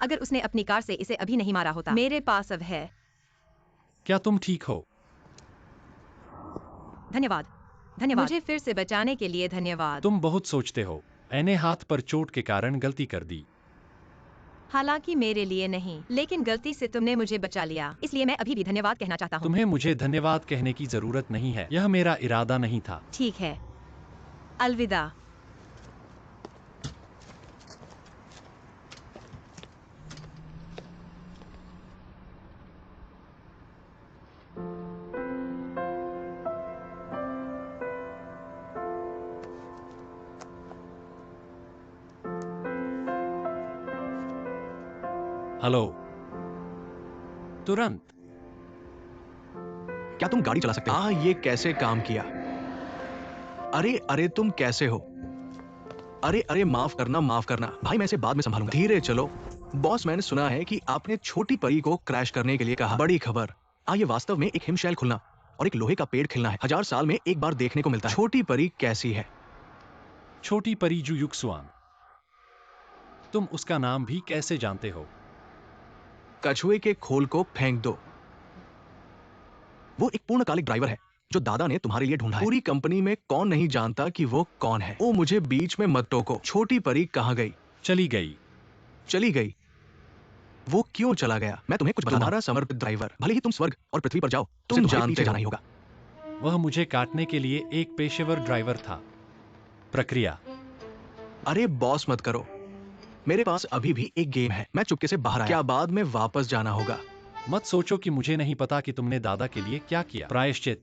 अगर उसने अपनी कार से इसे अभी नहीं मारा होता। मेरे पास अब है। क्या तुम ठीक हो? धन्यवाद। धन्यवाद। मुझे फिर से बचाने के लिए धन्यवाद। तुम बहुत सोचते हो। मैंने हाथ पर चोट के कारण गलती कर दी। हालांकि मेरे लिए नहीं, लेकिन गलती से तुमने मुझे बचा लिया, इसलिए मैं अभी भी धन्यवाद कहना चाहता हूँ। तुम्हें मुझे धन्यवाद कहने की जरूरत नहीं है। यह मेरा इरादा नहीं था। ठीक है। अलविदा। हेलो। तुरंत। क्या तुम गाड़ी चला सकते हो? ये कैसे काम किया? अरे अरे तुम कैसे हो? अरे अरे माफ करना भाई, मैं इसे बाद में संभालूंगा। धीरे चलो। बॉस, मैंने सुना है कि आपने छोटी परी को क्रैश करने के लिए कहा। बड़ी खबर। ये वास्तव में एक हिमशैल खुलना और एक लोहे का पेड़ खिलना है। 1000 साल में एक बार देखने को मिलता है। छोटी परी कैसी है? छोटी परी जू युक्सुआन। तुम उसका नाम भी कैसे जानते हो? कछुए के खोल को फेंक दो। वो एक पूर्णकालिक ड्राइवर है जो दादा ने तुम्हारे लिए ढूंढा है। पूरी कंपनी में कौन नहीं जानता कि वो कौन है। ओ, मुझे बीच में मत टोको। छोटी परी कहाँ गई? चली गई। चली गई? वो क्यों चला गया? मैं तुम्हें कुछ बताता हूं। तुम्हारा समर्पित ड्राइवर, भले ही तुम स्वर्ग और पृथ्वी पर जाओ, तुम जानते हो जाना ही होगा। वह मुझे काटने के लिए एक पेशेवर ड्राइवर था। प्रक्रिया। अरे बॉस मत करो। मेरे पास अभी भी एक गेम है। मैं चुपके से बाहर आया। क्या बाद में वापस जाना होगा? मत सोचो कि मुझे नहीं पता कि तुमने दादा के लिए क्या किया। प्रायश्चित।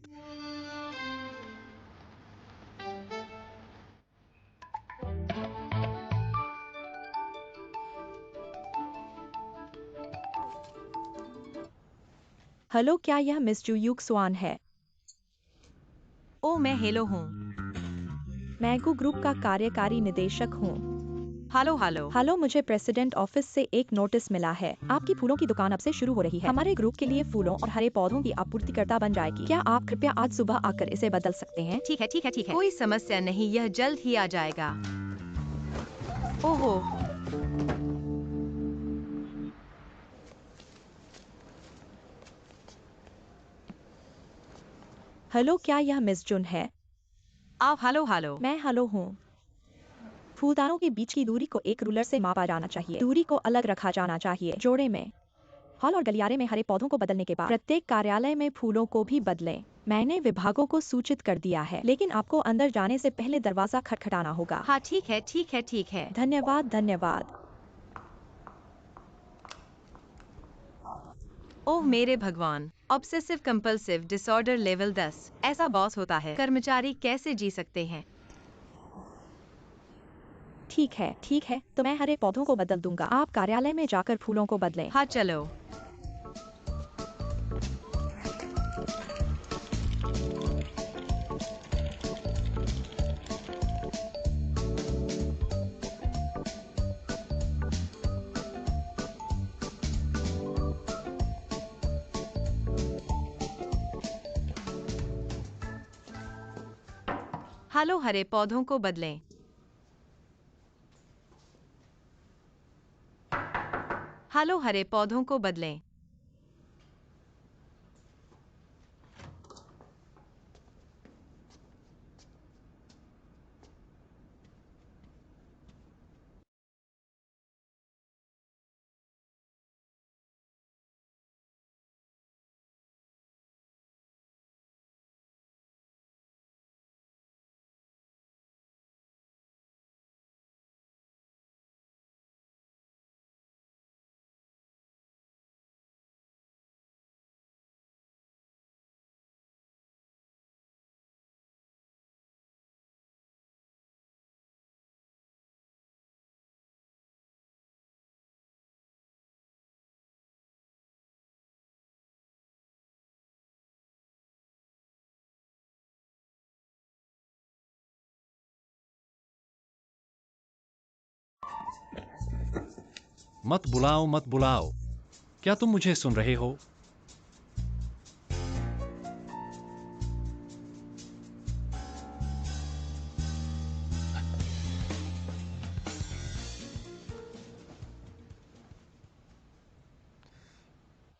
हेलो, क्या यह मिस जू युक्सुआन है? ओ, मैं हेलो हूँ। मैं गू ग्रुप का कार्यकारी निदेशक हूँ। Hello hello. हेलो, मुझे प्रेसिडेंट ऑफिस से एक नोटिस मिला है। आपकी फूलों की दुकान अब से शुरू हो रही है। हमारे ग्रुप के लिए फूलों और हरे पौधों की आपूर्तिकर्ता बन जाएगी। क्या आप कृपया आज सुबह आकर इसे बदल सकते हैं? ठीक है ठीक है ठीक है, कोई समस्या नहीं, यह जल्द ही आ जाएगा। ओहो। हेलो, क्या यह मिस जुन है? आओ। Hello hello. मैं हेलो हूँ। फूलदानों के बीच की दूरी को एक रूलर से मापा जाना चाहिए। दूरी को अलग रखा जाना चाहिए। जोड़े में हॉल और गलियारे में हरे पौधों को बदलने के बाद प्रत्येक कार्यालय में फूलों को भी बदलें। मैंने विभागों को सूचित कर दिया है, लेकिन आपको अंदर जाने से पहले दरवाजा खटखटाना होगा। हाँ ठीक है ठीक है ठीक है। धन्यवाद धन्यवाद। ओह मेरे भगवान, ऑब्सेसिव कंपल्सिव डिसऑर्डर लेवल 10। ऐसा बॉस होता है। कर्मचारी कैसे जी सकते हैं? ठीक है, तो मैं हरे पौधों को बदल दूंगा। आप कार्यालय में जाकर फूलों को बदलें। हाँ चलो। हेलो, हरे पौधों को बदलें। हेलो, हरे पौधों को बदलें। मत बुलाओ मत बुलाओ। क्या तुम मुझे सुन रहे हो?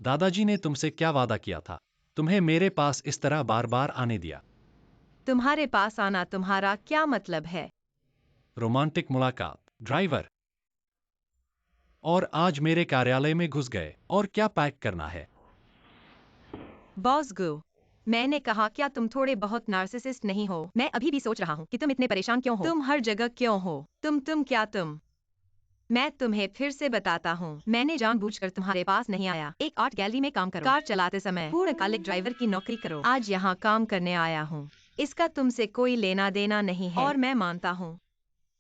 दादाजी ने तुमसे क्या वादा किया था? तुम्हें मेरे पास इस तरह बार बार आने दिया। तुम्हारे पास आना तुम्हारा क्या मतलब है? रोमांटिक मुलाकात, ड्राइवर। और आज मेरे कार्यालय में घुस गए। और क्या पैक करना है? बॉस गो, मैंने कहा क्या तुम थोड़े बहुत नार्सिसिस्ट नहीं हो? मैं अभी भी सोच रहा हूँ कि तुम इतने परेशान क्यों हो? तुम हर जगह क्यों हो? तुम। मैं तुम्हें फिर से बताता हूँ, मैंने जानबूझकर तुम्हारे पास नहीं आया। एक आर्ट गैलरी में काम करो, कार चलाते समय पूर्णकालिक ड्राइवर की नौकरी करो। आज यहाँ काम करने आया हूँ, इसका तुमसे कोई लेना देना नहीं है। और मैं मानता हूँ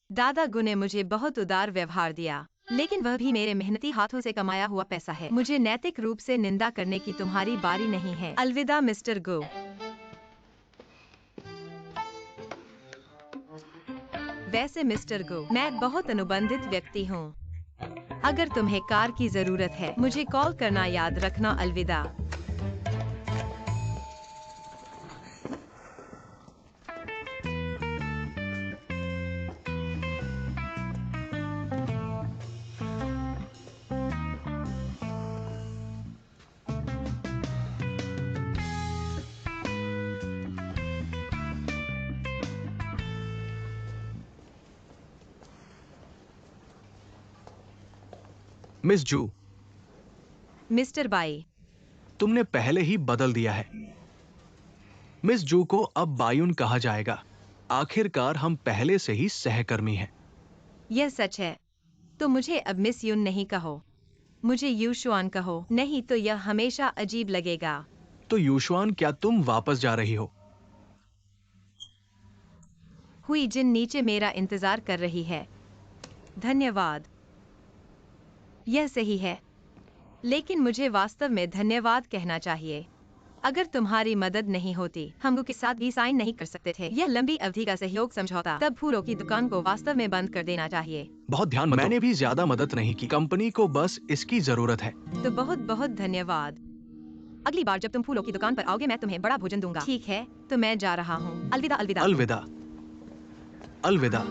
दादा गु ने मुझे बहुत उदार व्यवहार दिया, लेकिन वह भी मेरे मेहनती हाथों से कमाया हुआ पैसा है। मुझे नैतिक रूप से निंदा करने की तुम्हारी बारी नहीं है। अलविदा मिस्टर गो। वैसे मिस्टर गो, मैं बहुत अनुबंधित व्यक्ति हूँ। अगर तुम्हें कार की जरूरत है, मुझे कॉल करना याद रखना। अलविदा। मिस जू, मिस्टर बाई। तुमने पहले ही बदल दिया है। मिस जू को अब बायुन कहा जाएगा। आखिरकार हम पहले से ही सहकर्मी हैं। यह सच है, तो मुझे अब मिस यून नहीं कहो, मुझे यूशुआन कहो, नहीं तो यह हमेशा अजीब लगेगा। तो यूशुआन, क्या तुम वापस जा रही हो? हुई जिन नीचे मेरा इंतजार कर रही है। धन्यवाद। यह सही है, लेकिन मुझे वास्तव में धन्यवाद कहना चाहिए। अगर तुम्हारी मदद नहीं होती, हम गु के साथ भी साइन नहीं कर सकते थे। यह लंबी अवधि का सहयोग समझौता, तब फूलों की दुकान को वास्तव में बंद कर देना चाहिए। बहुत ध्यान मत दो। मैंने भी ज्यादा मदद नहीं की, कंपनी को बस इसकी जरूरत है। तो बहुत बहुत धन्यवाद। अगली बार जब तुम फूलों की दुकान पर आओगे, मैं तुम्हें बड़ा भोजन दूंगा। ठीक है, तो मैं जा रहा हूँ। अलविदा अलविदा। अलविदा। अलविदा।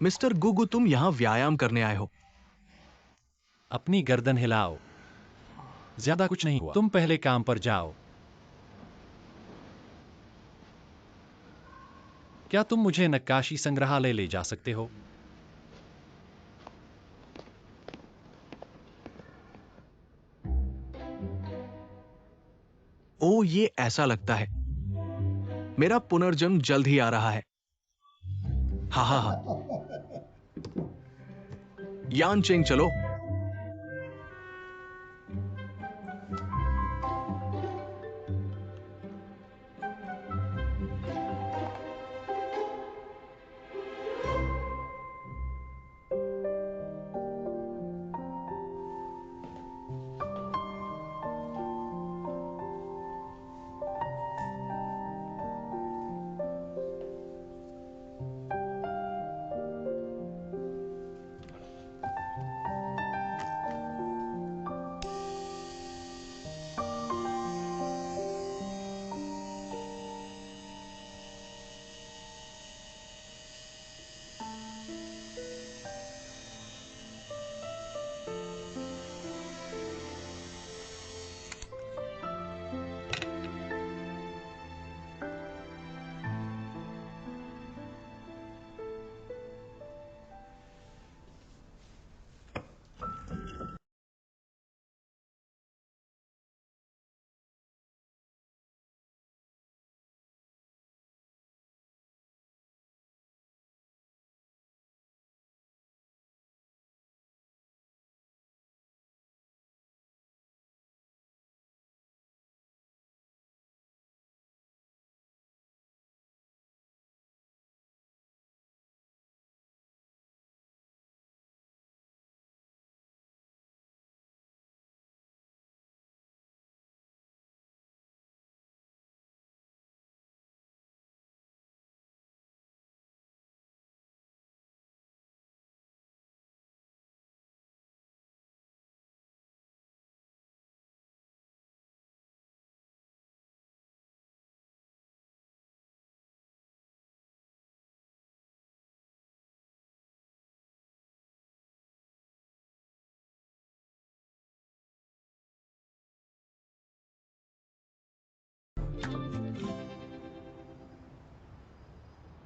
मिस्टर गुगु, तुम यहाँ व्यायाम करने आए हो? अपनी गर्दन हिलाओ। ज्यादा कुछ नहीं हुआ, तुम पहले काम पर जाओ। क्या तुम मुझे नक्काशी संग्रहालय ले जा सकते हो? ओ, ये ऐसा लगता है मेरा पुनर्जन्म जल्द ही आ रहा है। हाँ हाँ हाँ। यान चेंग, चलो।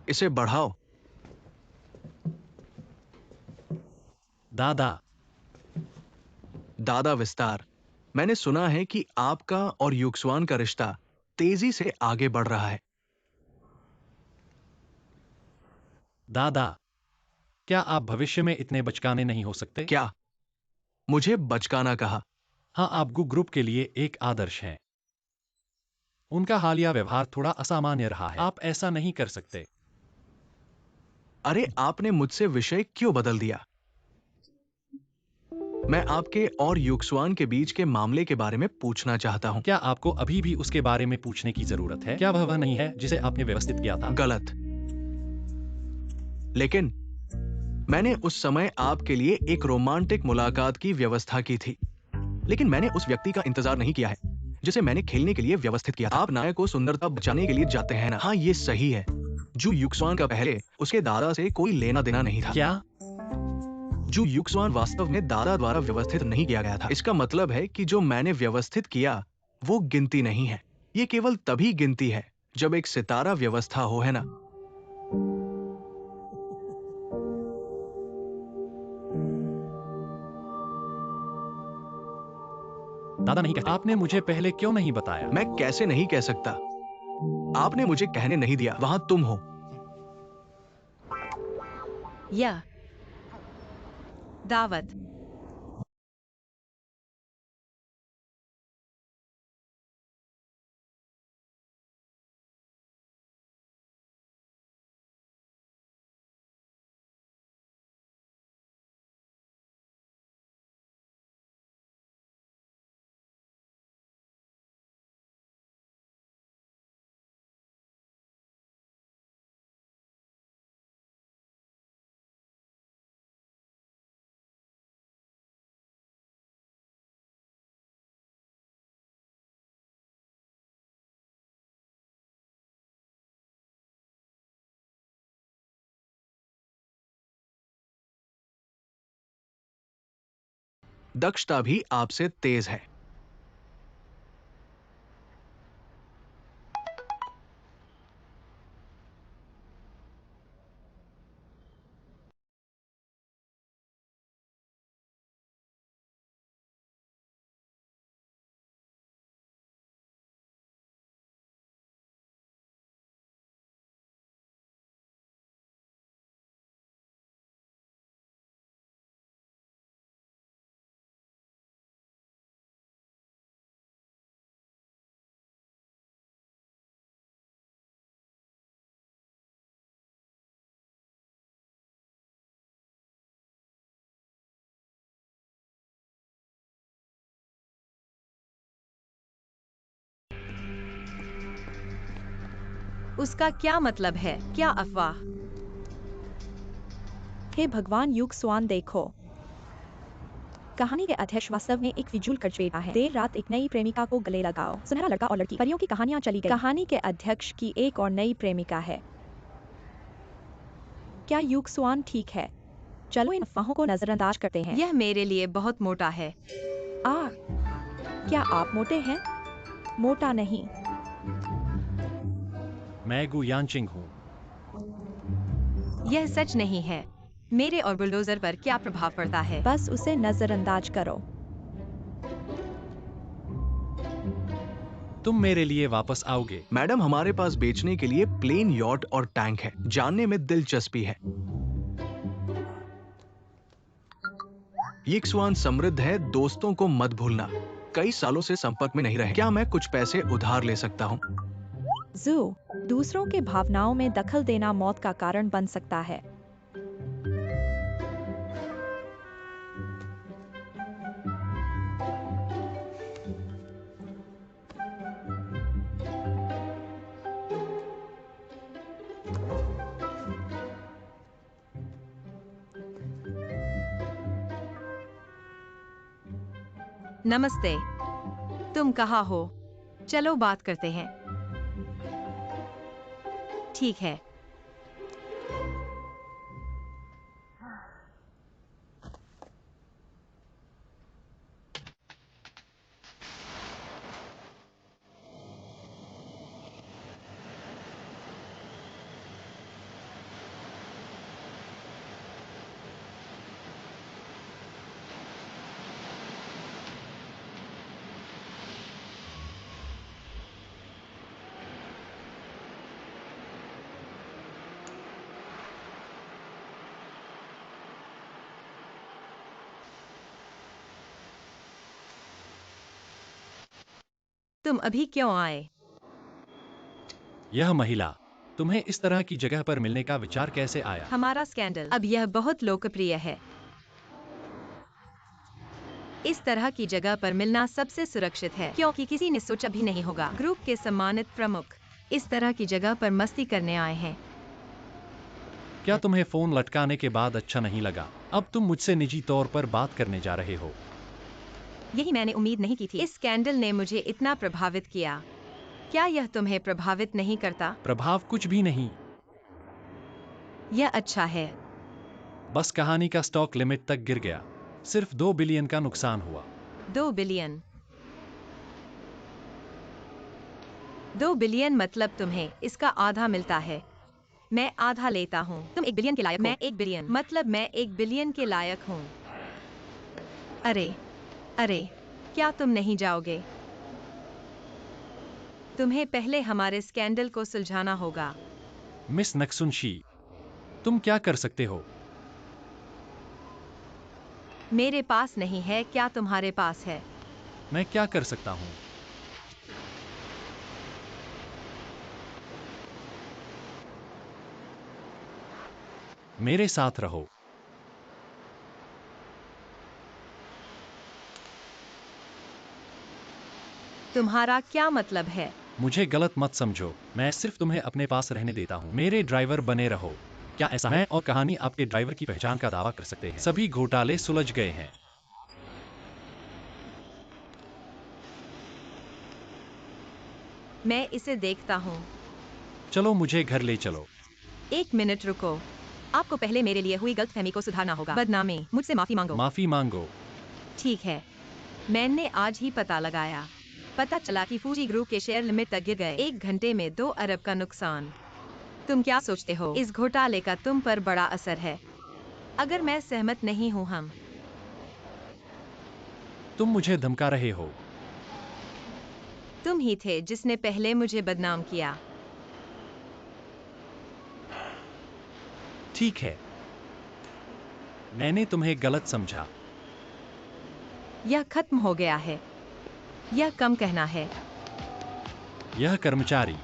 इसे बढ़ाओ। दादा, दादा विस्तार। मैंने सुना है कि आपका और युक्सवान का रिश्ता तेजी से आगे बढ़ रहा है। दादा, क्या आप भविष्य में इतने बचकाने नहीं हो सकते? क्या? मुझे बचकाना कहा? हाँ, आप गु ग्रुप के लिए एक आदर्श हैं। उनका हालिया व्यवहार थोड़ा असामान्य रहा है। आप ऐसा नहीं कर सकते। अरे, आपने मुझसे विषय क्यों बदल दिया? मैं आपके और युक्सवान के बीच के मामले के बारे में पूछना चाहता हूं। क्या आपको अभी भी उसके बारे में पूछने की जरूरत है? क्या वह नहीं है जिसे आपने व्यवस्थित किया था? गलत। लेकिन मैंने उस समय आपके लिए एक रोमांटिक मुलाकात की व्यवस्था की थी। लेकिन मैंने उस व्यक्ति का इंतजार नहीं किया है जिसे मैंने खेलने के लिए व्यवस्थित किया था। आप नायक को सुंदरता बचाने के लिए जाते हैं ना? हाँ, ये सही है। जू युक्सवान का पहले उसके दादा से कोई लेना देना नहीं था। क्या? जू युक्सवान वास्तव में दादा द्वारा व्यवस्थित नहीं किया गया था। इसका मतलब है कि जो मैंने व्यवस्थित किया वो गिनती नहीं है। ये केवल तभी गिनती है जब एक सितारा व्यवस्था हो, है ना? दादा नहीं कहता। आपने मुझे पहले क्यों नहीं बताया? मैं कैसे नहीं कह सकता? आपने मुझे कहने नहीं दिया। वहां तुम हो। यह दावत। दक्षता भी आपसे तेज है। उसका क्या मतलब है? क्या अफवाह? हे भगवान, युक्सवान देखो। कहानी के अध्यक्ष वास्तव में एक फिजूल खर्च बेटा है। देर रात एक नई प्रेमिका को गले लगाओ। सुनहरा लड़का और लड़की, परियों की कहानियां चली गई। कहानी के अध्यक्ष की एक और नई प्रेमिका है। क्या युक्सवान ठीक है? चलो इन अफवाहों को नजरअंदाज करते हैं। यह मेरे लिए बहुत मोटा है। क्या आप मोटे हैं? मोटा नहीं। मैं गु यानचिंग हूँ। यह सच नहीं है। मेरे और बुलडोजर पर क्या प्रभाव पड़ता है? बस उसे नजरअंदाज करो। तुम मेरे लिए वापस आओगे? मैडम, हमारे पास बेचने के लिए प्लेन यॉट और टैंक है। जानने में दिलचस्पी है। युक्सवान समृद्ध है। दोस्तों को मत भूलना। कई सालों से संपर्क में नहीं रहे। क्या मैं कुछ पैसे उधार ले सकता हूँ? जू, दूसरों के भावनाओं में दखल देना मौत का कारण बन सकता है। नमस्ते। तुम कहाँ हो? चलो बात करते हैं। ठीक है। तुम अभी क्यों आए? यह महिला, तुम्हें इस तरह की जगह पर मिलने का विचार कैसे आया? हमारा स्कैंडल अब यह बहुत लोकप्रिय है। इस तरह की जगह पर मिलना सबसे सुरक्षित है क्योंकि किसी ने सोचा भी नहीं होगा। ग्रुप के सम्मानित प्रमुख इस तरह की जगह पर मस्ती करने आए हैं। क्या तुम्हें फोन लटकाने के बाद अच्छा नहीं लगा? अब तुम मुझसे निजी तौर पर बात करने जा रहे हो। यही मैंने उम्मीद नहीं की थी। इस स्कैंडल ने मुझे इतना प्रभावित किया। क्या यह तुम्हें प्रभावित नहीं करता? प्रभाव कुछ भी नहीं, यह अच्छा है। बस कहानी का स्टॉक लिमिट तक गिर गया। सिर्फ 2 बिलियन का नुकसान हुआ। 2 बिलियन। 2 बिलियन मतलब तुम्हें इसका आधा मिलता है। मैं आधा लेता हूँ। तुम 1 बिलियन के लायक हो। मैं 1 बिलियन मतलब मैं 1 बिलियन के लायक हूँ। अरे अरे, क्या तुम नहीं जाओगे? तुम्हें पहले हमारे स्कैंडल को सुलझाना होगा। मिस नक्सुनशी, तुम क्या कर सकते हो? मेरे पास नहीं है, क्या तुम्हारे पास है? मैं क्या कर सकता हूँ? मेरे साथ रहो। तुम्हारा क्या मतलब है? मुझे गलत मत समझो, मैं सिर्फ तुम्हें अपने पास रहने देता हूँ। मेरे ड्राइवर बने रहो। क्या ऐसा है? और कहानी आपके ड्राइवर की पहचान का दावा कर सकते हैं। सभी घोटाले सुलझ गए हैं। मैं इसे देखता हूँ। चलो मुझे घर ले चलो। 1 मिनट रुको। आपको पहले मेरे लिए हुई गलतफहमी को सुधारना होगा। बदनामी, मुझसे माफी मांगो। माफी मांगो। ठीक है, मैंने आज ही पता लगाया। पता चला कि फूजी ग्रुप के शेयर लिमिट तक गिर गए। 1 घंटे में 2 अरब का नुकसान। तुम क्या सोचते हो? इस घोटाले का तुम पर बड़ा असर है। अगर मैं सहमत नहीं हूँ हम। तुम मुझे धमका रहे हो। तुम ही थे जिसने पहले मुझे बदनाम किया। ठीक है, मैंने तुम्हें गलत समझा। यह खत्म हो गया है। यह कम कहना है। यह कर्मचारी,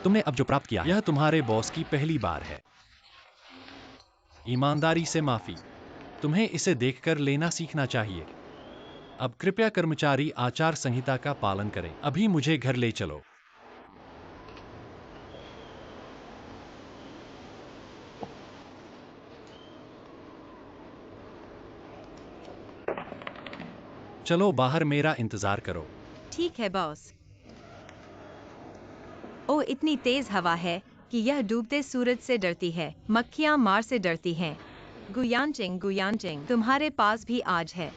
तुमने अब जो प्राप्त किया, यह तुम्हारे बॉस की पहली बार है। ईमानदारी से माफी। तुम्हें इसे देखकर लेना सीखना चाहिए। अब कृपया कर्मचारी आचार संहिता का पालन करें। अभी मुझे घर ले चलो। चलो बाहर मेरा इंतजार करो। ठीक है बॉस। ओ इतनी तेज हवा है कि यह डूबते सूरज से डरती है। मक्खियां मार से डरती हैं। गुयानचिंग, तुम्हारे पास भी आज है।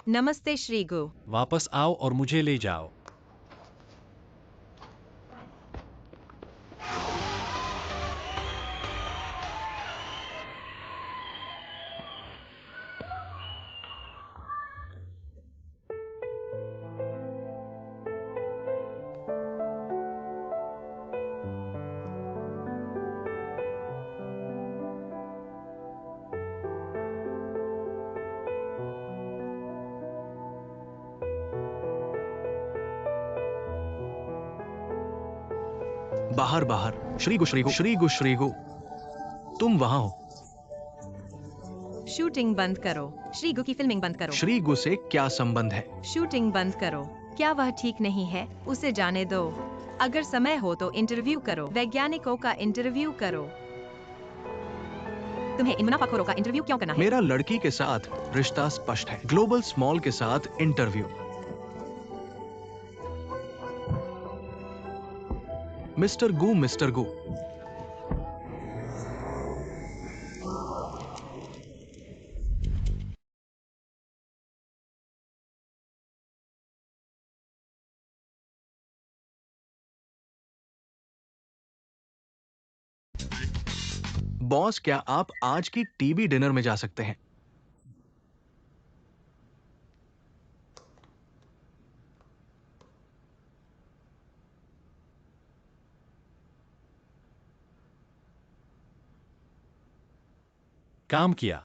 नमस्ते श्रीगु। वापस आओ और मुझे ले जाओ। बाहर बाहर। श्रीगु, तुम वहां हो। शूटिंग बंद करो। श्रीगु की फिल्मिंग बंद करो। श्रीगु से क्या संबंध है? शूटिंग बंद करो। क्या वह ठीक नहीं है? उसे जाने दो। अगर समय हो तो इंटरव्यू करो। वैज्ञानिकों का इंटरव्यू करो। तुम्हें इन मुनाफाखोरों का इंटरव्यू क्यों करना है? मेरा लड़की के साथ रिश्ता स्पष्ट है। ग्लोबल स्मॉल के साथ इंटरव्यू। मिस्टर गू। बॉस, क्या आप आज की टीवी डिनर में जा सकते हैं? काम किया।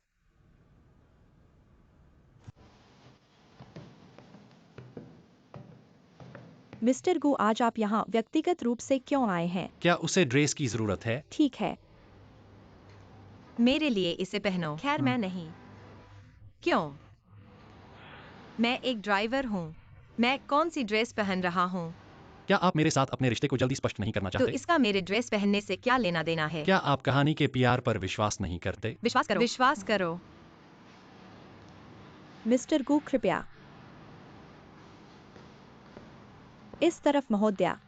मिस्टर गू, आज आप यहाँ व्यक्तिगत रूप से क्यों आए हैं? क्या उसे ड्रेस की जरूरत है? ठीक है, मेरे लिए इसे पहनो। खैर मैं नहीं। क्यों? मैं एक ड्राइवर हूँ। मैं कौन सी ड्रेस पहन रहा हूँ? क्या आप मेरे साथ अपने रिश्ते को जल्दी स्पष्ट नहीं करना तो चाहते? इसका मेरे ड्रेस पहनने से क्या लेना देना है? क्या आप कहानी के प्यार पर विश्वास नहीं करते? विश्वास करो। विश्वास करो। मिस्टर गू कृपया। इस तरफ महोदया।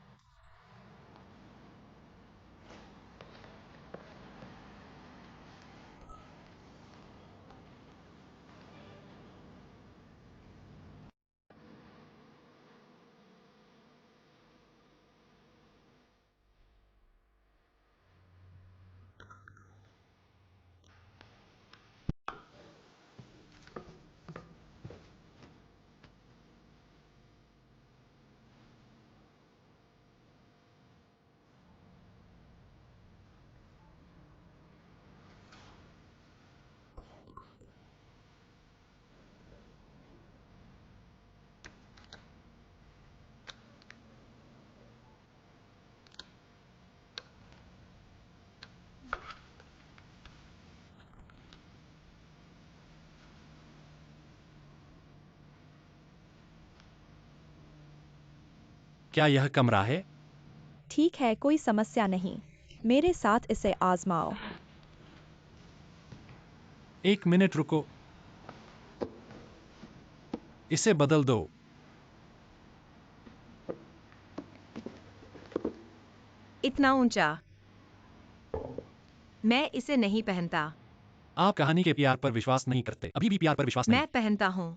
क्या यह कमरा है? ठीक है, कोई समस्या नहीं। मेरे साथ इसे आजमाओ। एक मिनट रुको। इसे बदल दो। इतना ऊंचा। मैं इसे नहीं पहनता। आप कहानी के प्यार पर विश्वास नहीं करते। अभी भी प्यार पर विश्वास नहीं। मैं पहनता हूँ।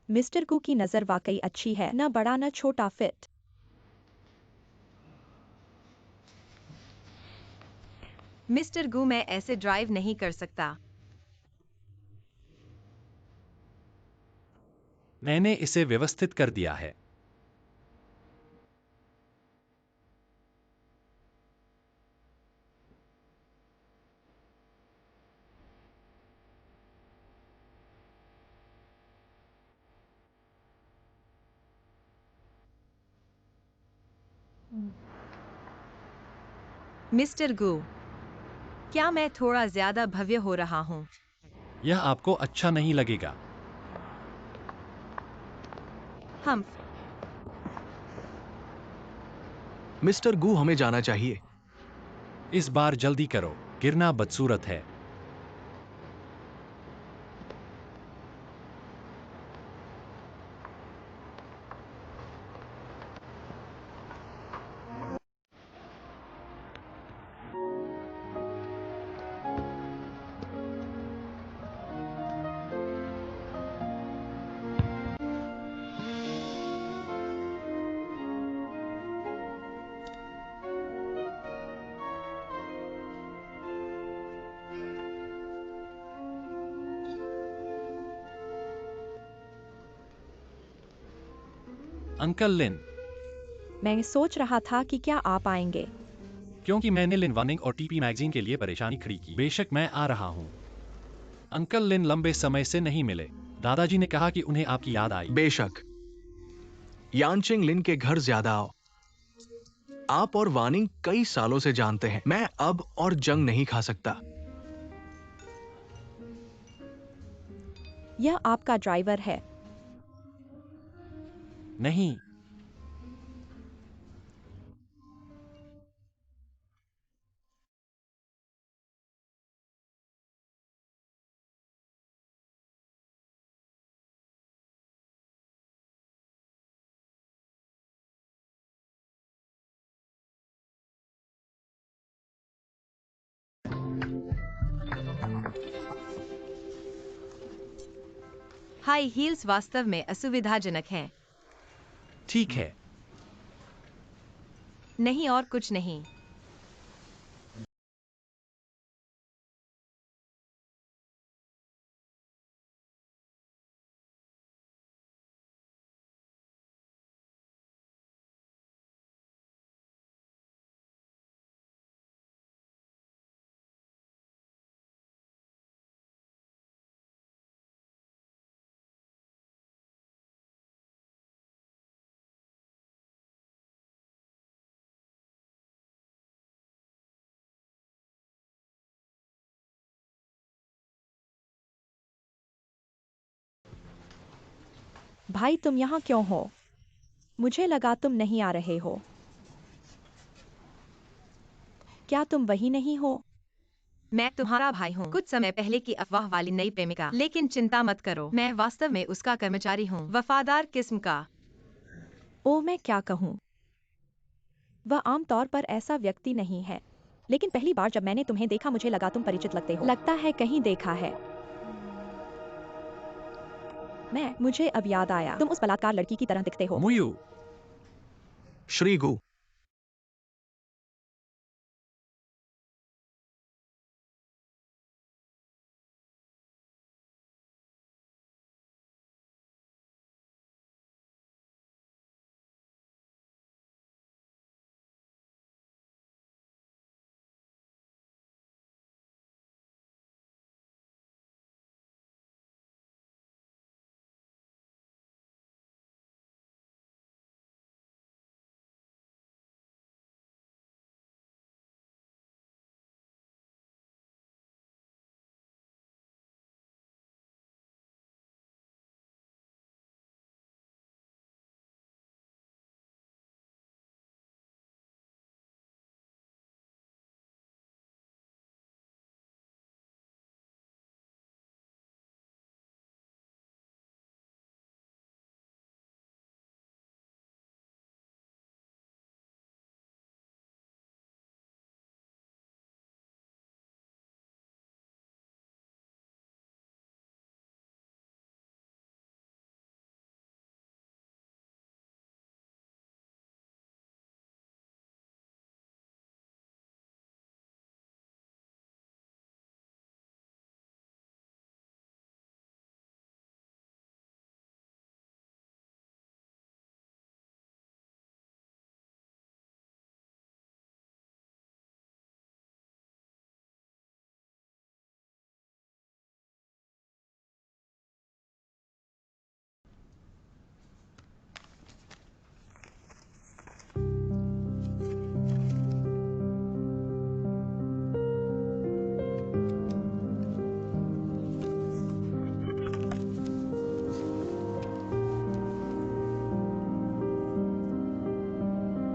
मिस्टर गू की नज़र वाकई अच्छी है, न बड़ा न छोटा फिट। मिस्टर गू, मैं ऐसे ड्राइव नहीं कर सकता। मैंने इसे व्यवस्थित कर दिया है। मिस्टर गू, क्या मैं थोड़ा ज्यादा भव्य हो रहा हूँ? यह आपको अच्छा नहीं लगेगा। हम मिस्टर गू, हमें जाना चाहिए। इस बार जल्दी करो। गिरना बदसूरत है। अंकल लिन, मैं सोच रहा था कि क्या आप आएंगे। क्योंकि मैंने लिन वार्निंग और टीपी मैगजीन के लिए परेशानी खड़ी की। बेशक मैं आ रहा हूँ। अंकल लिन लंबे समय से नहीं मिले। दादाजी ने कहा कि उन्हें आपकी याद आई। बेशक। यानचिंग लिन के घर ज्यादा आओ। आप और वानिंग कई सालों से जानते हैं। मैं अब और जंग नहीं खा सकता। यह आपका ड्राइवर है। नहीं। हाई हील्स वास्तव में असुविधाजनक हैं। ठीक है। नहीं और कुछ नहीं। भाई तुम यहाँ क्यों हो? मुझे लगा तुम नहीं आ रहे हो। क्या तुम वही नहीं हो? मैं तुम्हारा भाई हूँ, कुछ समय पहले की अफवाह वाली नई प्रेमिका। लेकिन चिंता मत करो, मैं वास्तव में उसका कर्मचारी हूँ, वफादार किस्म का। ओ मैं क्या कहूँ? वह आमतौर पर ऐसा व्यक्ति नहीं है। लेकिन पहली बार जब मैंने तुम्हें देखा मुझे लगा तुम परिचित लगते हो। लगता है कहीं देखा है। मुझे अब याद आया, तुम उस बलात्कार लड़की की तरह दिखते हो। मुयू। श्रीगु,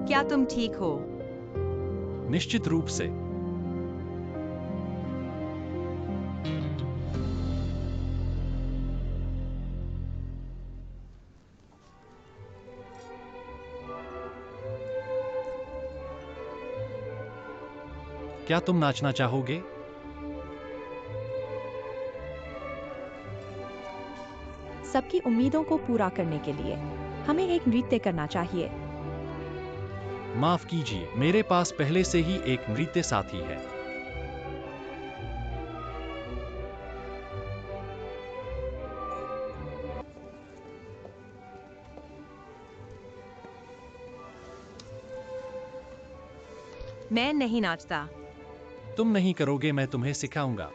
क्या तुम ठीक हो? निश्चित रूप से। क्या तुम नाचना चाहोगे? सबकी उम्मीदों को पूरा करने के लिए हमें एक नृत्य करना चाहिए। माफ कीजिए, मेरे पास पहले से ही एक नृत्य साथी है। मैं नहीं नाचता। तुम नहीं करोगे, मैं तुम्हें सिखाऊंगा।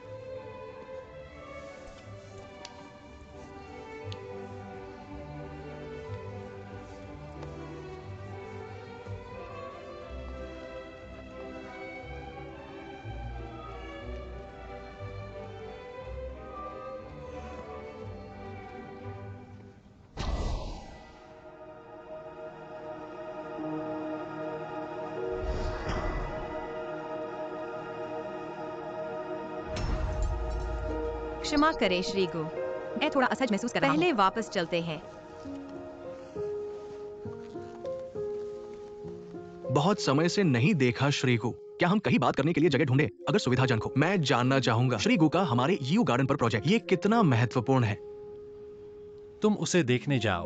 क्षमा करें श्रीगु, मैं थोड़ा असहज महसूस कर रहा हूँ। पहले वापस चलते हैं। बहुत समय से नहीं देखा श्रीगु। क्या हम कहीं बात करने के लिए जगह ढूंढे अगर सुविधाजनक हो? मैं जानना चाहूंगा श्रीगु का हमारे यू गार्डन पर प्रोजेक्ट ये कितना महत्वपूर्ण है। तुम उसे देखने जाओ।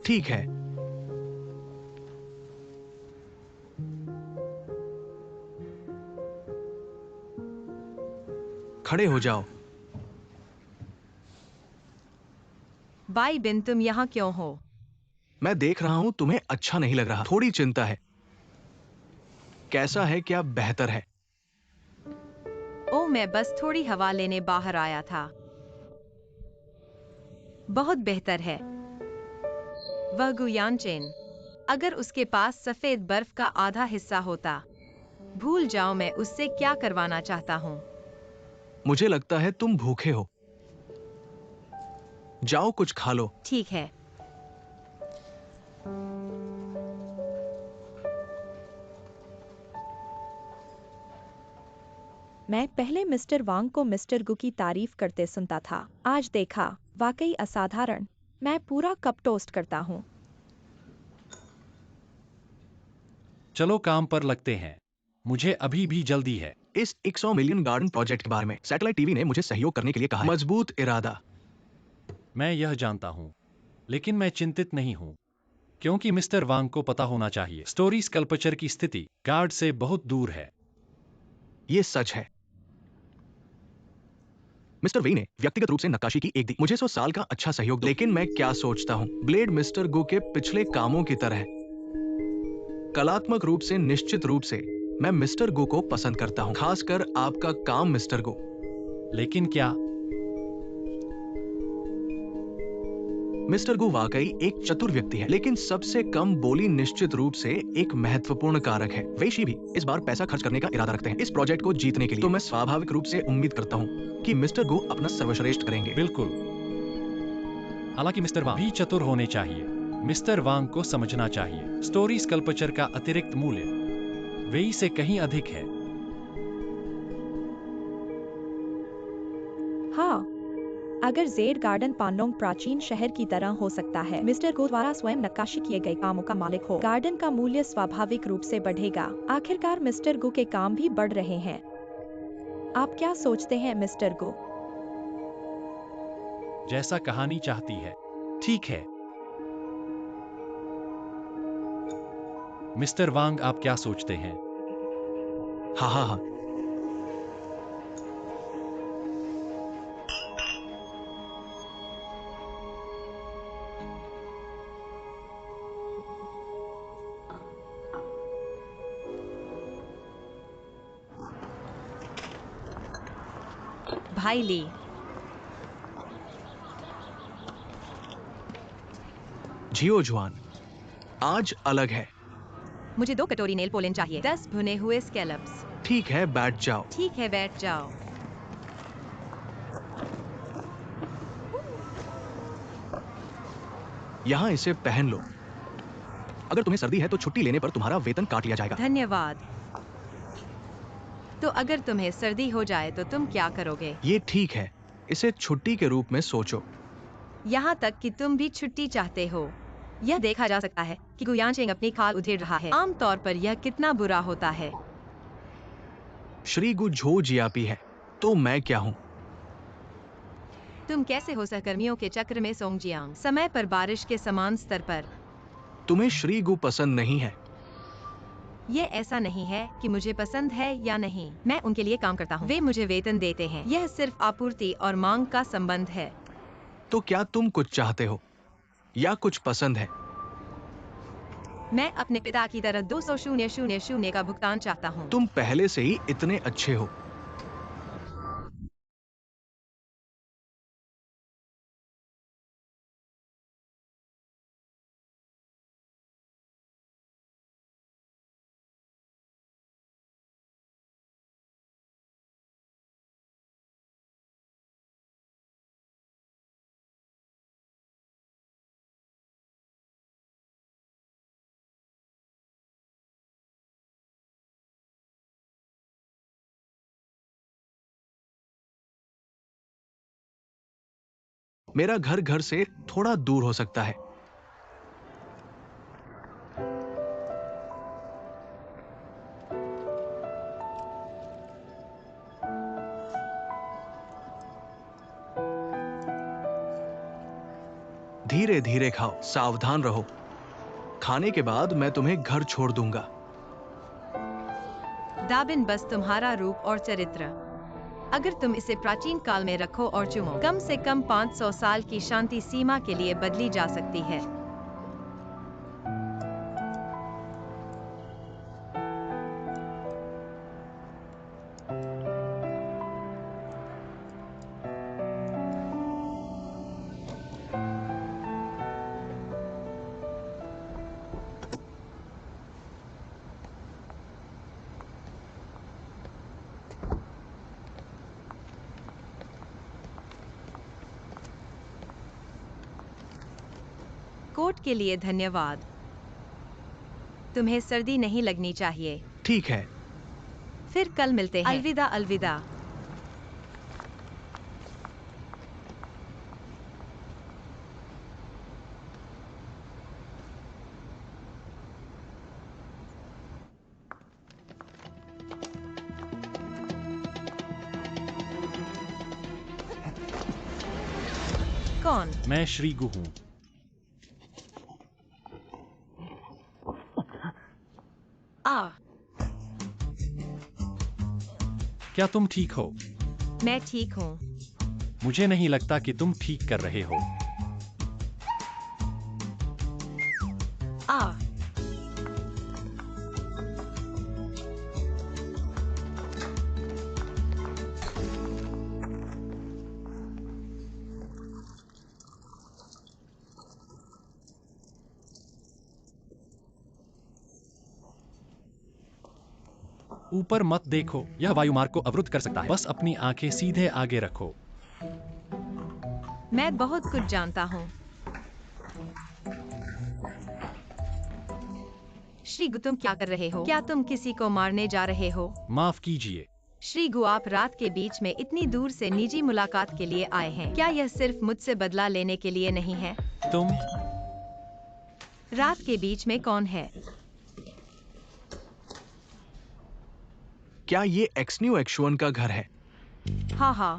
ठीक है। खड़े हो जाओ। बाई बिन, तुम यहाँ क्यों हो? मैं देख रहा हूं तुम्हें अच्छा नहीं लग रहा, थोड़ी चिंता है। कैसा है, क्या बेहतर है? ओ, मैं बस थोड़ी हवा लेने बाहर आया था। बहुत बेहतर है। वह गुयानचेन, अगर उसके पास सफेद बर्फ का आधा हिस्सा होता। भूल जाओ मैं उससे क्या करवाना चाहता हूँ। मुझे लगता है तुम भूखे हो। जाओ कुछ खा लो। ठीक है। मैं पहले मिस्टर वांग को मिस्टर गु की तारीफ करते सुनता था। आज देखा, वाकई असाधारण। मैं पूरा कप टोस्ट करता हूँ। चलो काम पर लगते हैं। मुझे अभी भी जल्दी है। इस 100 मिलियन गार्डन प्रोजेक्ट के बारे में सैटेलाइट टीवी ने मुझे सहयोग करने के लिए कहा है। मजबूत इरादा। मैं यह जानता हूँ, लेकिन मैं चिंतित नहीं हूँ, क्योंकि मिस्टर वांग को पता होना चाहिए स्टोरी स्कल्पचर की स्थिति गार्ड से बहुत दूर है। ये सच है। मिस्टर वी ने व्यक्तिगत रूप से नक्काशी की एक दी, मुझे 100 साल का अच्छा सहयोग दो। लेकिन मैं क्या सोचता हूँ, ब्लेड मिस्टर गु के पिछले कामों की तरह है। कलात्मक रूप से निश्चित रूप से मैं मिस्टर गु को पसंद करता हूँ, खासकर आपका काम मिस्टर गु। लेकिन क्या? मिस्टर गु वाकई एक चतुर व्यक्ति है, लेकिन सबसे कम बोली निश्चित रूप से एक महत्वपूर्ण कारक है। वेशी भी इस बार पैसा खर्च करने का इरादा रखते हैं इस प्रोजेक्ट को जीतने के लिए। तो मैं स्वाभाविक रूप से उम्मीद करता हूँ कि मिस्टर गु अपना सर्वश्रेष्ठ करेंगे। बिल्कुल। हालांकि मिस्टर वांग भी चतुर होने चाहिए। मिस्टर वांग को समझना चाहिए स्टोरी स्कल्पचर का अतिरिक्त मूल्य वेई से कहीं अधिक है। हाँ, अगर जेड गार्डन पानोंग प्राचीन शहर की तरह हो सकता है, मिस्टर गो द्वारा स्वयं नक्काशी किए गए कामों का मालिक हो, गार्डन का मूल्य स्वाभाविक रूप से बढ़ेगा। आखिरकार मिस्टर गो के काम भी बढ़ रहे हैं। आप क्या सोचते हैं मिस्टर गो? जैसा कहानी चाहती है। ठीक है। मिस्टर वांग, आप क्या सोचते हैं? हाँ हाँ हाँ। भाई ली, झियो जुआन, आज अलग है। मुझे 2 कटोरी नेल पोलिन चाहिए, 10 भुने हुए स्कैलप्स। ठीक है, बैठ जाओ। ठीक है, बैठ जाओ। यहाँ इसे पहन लो। अगर तुम्हें सर्दी है तो छुट्टी लेने पर तुम्हारा वेतन काट लिया जाएगा। धन्यवाद। तो अगर तुम्हें सर्दी हो जाए तो तुम क्या करोगे? ये ठीक है, इसे छुट्टी के रूप में सोचो। यहाँ तक कि तुम भी छुट्टी चाहते हो। यह देखा जा सकता है कि गुयानचेंग अपनी खाल उधेड़ रहा है। आमतौर पर यह कितना बुरा होता है। श्री गु झो जियापी है, तो मैं क्या हूँ? तुम कैसे हो सहकर्मियों के चक्र में सोंगजियांग, समय पर बारिश के समान स्तर पर। तुम्हें श्री गु पसंद नहीं है? ये ऐसा नहीं है कि मुझे पसंद है या नहीं। मैं उनके लिए काम करता हूँ, वे मुझे वेतन देते हैं। यह सिर्फ आपूर्ति और मांग का संबंध है। तो क्या तुम कुछ चाहते हो या कुछ पसंद है? मैं अपने पिता की तरह 200,000 का भुगतान चाहता हूँ। तुम पहले से ही इतने अच्छे हो। मेरा घर घर से थोड़ा दूर हो सकता है। धीरे धीरे खाओ, सावधान रहो। खाने के बाद मैं तुम्हें घर छोड़ दूंगा। दाबिन बस तुम्हारा रूप और चरित्र। अगर तुम इसे प्राचीन काल में रखो और चुमो, कम से कम 500 साल की शांति सीमा के लिए बदली जा सकती है। कोट के लिए धन्यवाद। तुम्हें सर्दी नहीं लगनी चाहिए। ठीक है। फिर कल मिलते हैं। अलविदा अलविदा। कौन? मैं श्रीगु हूँ। आ, क्या तुम ठीक हो? मैं ठीक हूँ। मुझे नहीं लगता कि तुम ठीक कर रहे हो। आ, ऊपर मत देखो, यह वायुमार्ग को अवरुद्ध कर सकता है। बस अपनी आंखें सीधे आगे रखो। मैं बहुत कुछ जानता हूँ। श्रीगु, तुम क्या कर रहे हो? क्या तुम किसी को मारने जा रहे हो? माफ कीजिए। श्रीगु, आप रात के बीच में इतनी दूर से निजी मुलाकात के लिए आए हैं। क्या यह सिर्फ मुझसे बदला लेने के लिए नहीं है? तुम रात के बीच में कौन है? क्या ये एक्सन्यू X1 का घर है? हाँ हाँ।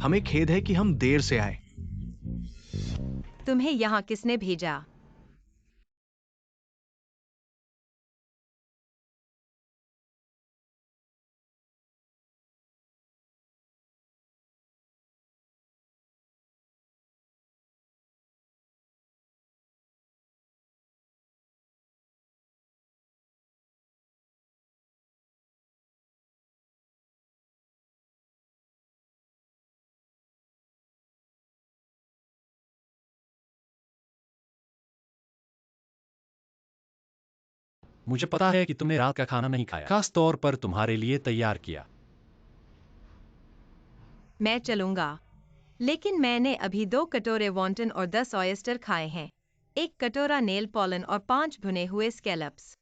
हमें खेद है कि हम देर से आए। तुम्हें यहाँ किसने भेजा? मुझे पता है कि तुमने रात का खाना नहीं खाया, खास तौर पर तुम्हारे लिए तैयार किया। मैं चलूंगा, लेकिन मैंने अभी 2 कटोरे वॉन्टन और 10 ऑयस्टर खाए हैं। 1 कटोरा नेल पॉलन और 5 भुने हुए स्कैलप्स।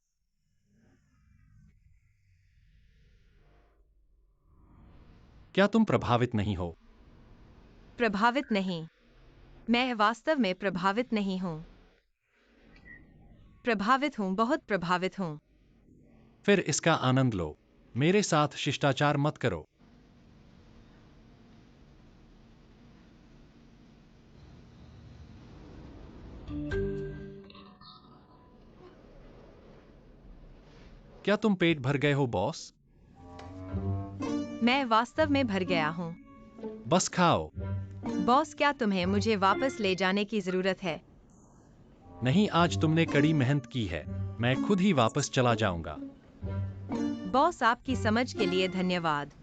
क्या तुम प्रभावित नहीं हो? प्रभावित नहीं। मैं वास्तव में प्रभावित नहीं हूँ। प्रभावित हूँ, बहुत प्रभावित हूँ। फिर इसका आनंद लो। मेरे साथ शिष्टाचार मत करो। क्या तुम पेट भर गए हो बॉस? मैं वास्तव में भर गया हूँ। बस खाओ। बॉस, क्या तुम्हें मुझे वापस ले जाने की जरूरत है? नहीं, आज तुमने कड़ी मेहनत की है। मैं खुद ही वापस चला जाऊंगा। बॉस, आपकी समझ के लिए धन्यवाद।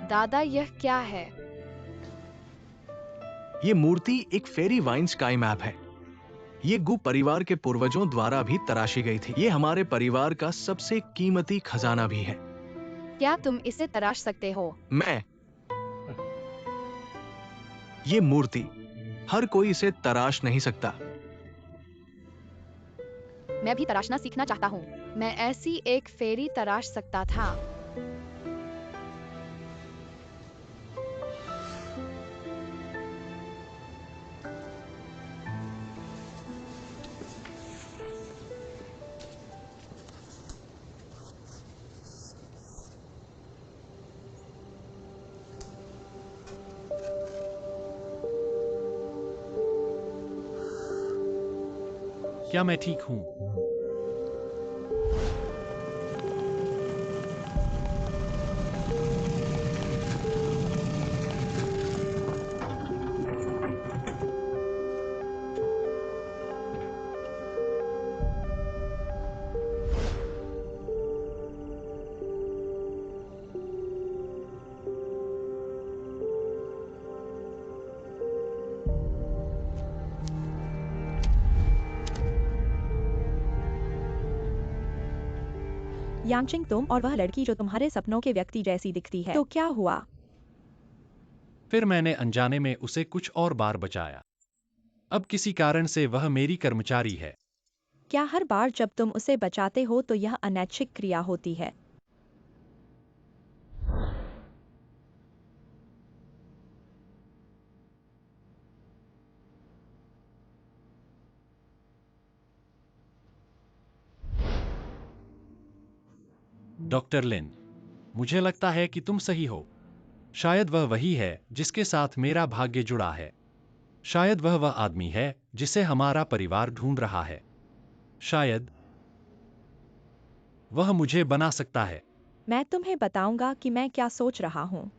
दादा, यह क्या है? ये मूर्ति एक फेरी वाइन स्काई मैप है। ये गु परिवार के पूर्वजों द्वारा भी तराशी गई थी। ये हमारे परिवार का सबसे कीमती खजाना भी है। क्या तुम इसे तराश सकते हो? मैं ये मूर्ति, हर कोई इसे तराश नहीं सकता। मैं भी तराशना सीखना चाहता हूँ। मैं ऐसी एक फेरी तराश सकता था। क्या मैं ठीक हूँ? यांचिंग, तुम और वह लड़की जो तुम्हारे सपनों के व्यक्ति जैसी दिखती है, तो क्या हुआ? फिर मैंने अनजाने में उसे कुछ और बार बचाया। अब किसी कारण से वह मेरी कर्मचारी है। क्या हर बार जब तुम उसे बचाते हो तो यह अनैच्छिक क्रिया होती है? डॉक्टर लिन, मुझे लगता है कि तुम सही हो। शायद वह वही है जिसके साथ मेरा भाग्य जुड़ा है। शायद वह आदमी है जिसे हमारा परिवार ढूंढ रहा है। शायद वह मुझे बना सकता है। मैं तुम्हें बताऊंगा कि मैं क्या सोच रहा हूँ।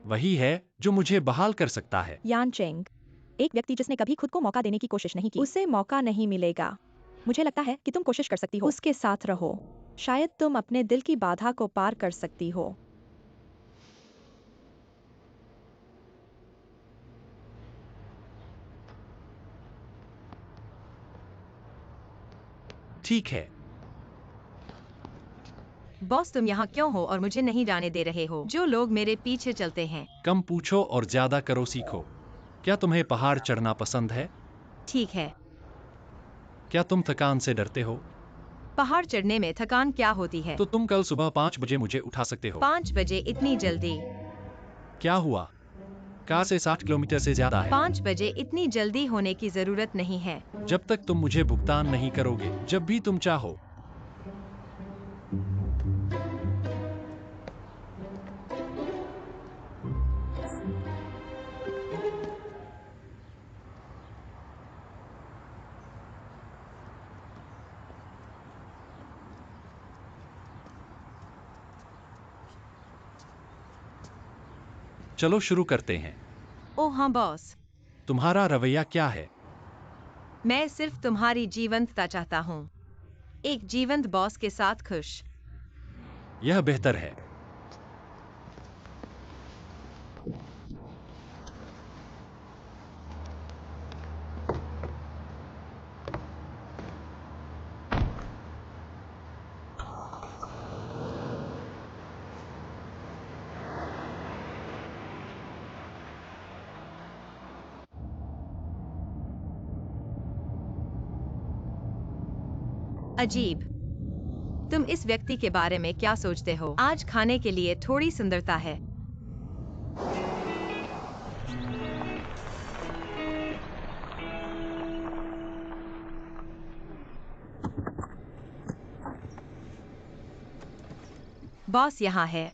वही है जो मुझे बहाल कर सकता है। यांचिंग, एक व्यक्ति जिसने कभी खुद को मौका देने की कोशिश नहीं की, उसे मौका नहीं मिलेगा। मुझे लगता है कि तुम कोशिश कर सकती हो। उसके साथ रहो। शायद तुम अपने दिल की बाधा को पार कर सकती हो। ठीक है। बॉस, तुम यहाँ क्यों हो और मुझे नहीं जाने दे रहे हो? जो लोग मेरे पीछे चलते हैं। कम पूछो और ज्यादा करो सीखो। क्या तुम्हें पहाड़ चढ़ना पसंद है? ठीक है। क्या तुम थकान से डरते हो? पहाड़ चढ़ने में थकान क्या होती है? तो तुम कल सुबह 5 बजे मुझे उठा सकते हो। 5 बजे इतनी जल्दी? क्या हुआ? कार से 60 किलोमीटर से ज्यादा है। 5 बजे इतनी जल्दी होने की जरूरत नहीं है। जब तक तुम मुझे भुगतान नहीं करोगे, जब भी तुम चाहो। चलो शुरू करते हैं। ओह हाँ बॉस, तुम्हारा रवैया क्या है? मैं सिर्फ तुम्हारी जीवंतता चाहता हूँ। एक जीवंत बॉस के साथ खुश। यह बेहतर है। अजीब। तुम इस व्यक्ति के बारे में क्या सोचते हो? आज खाने के लिए थोड़ी सुंदरता है। बॉस यहाँ है।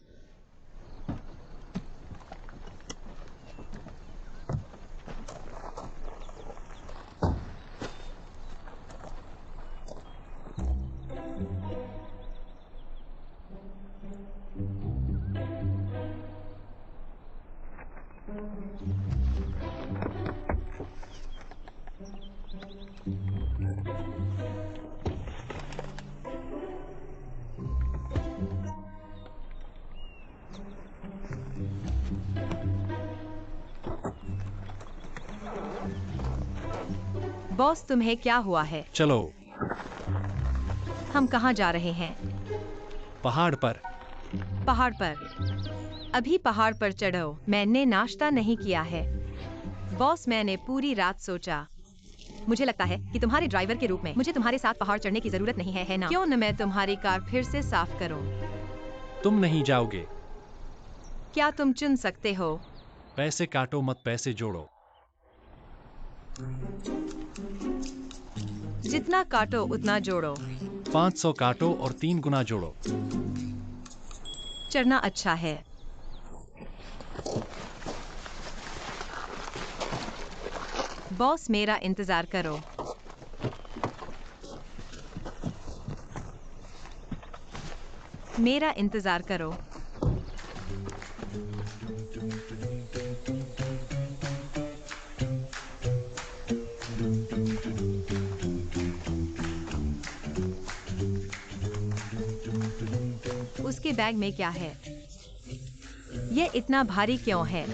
बॉस तुम्हें क्या हुआ है? चलो हम कहाँ जा रहे हैं? पहाड़ पर। पहाड़ पर? अभी पहाड़ पर चढ़ो। मैंने नाश्ता नहीं किया है। बॉस, मैंने पूरी रात सोचा। मुझे लगता है कि तुम्हारे ड्राइवर के रूप में मुझे तुम्हारे साथ पहाड़ चढ़ने की जरूरत नहीं है ना? क्यों न मैं तुम्हारी कार फिर से साफ करूं? तुम नहीं जाओगे। क्या तुम चुन सकते हो? पैसे काटो मत, पैसे जोड़ो। जितना काटो उतना जोड़ो। 500 काटो और 3 गुना जोड़ो। चढ़ना अच्छा है। बॉस, मेरा इंतजार करो। मेरा इंतजार करो। उसके बैग में क्या है? ये इतना भारी क्यों है?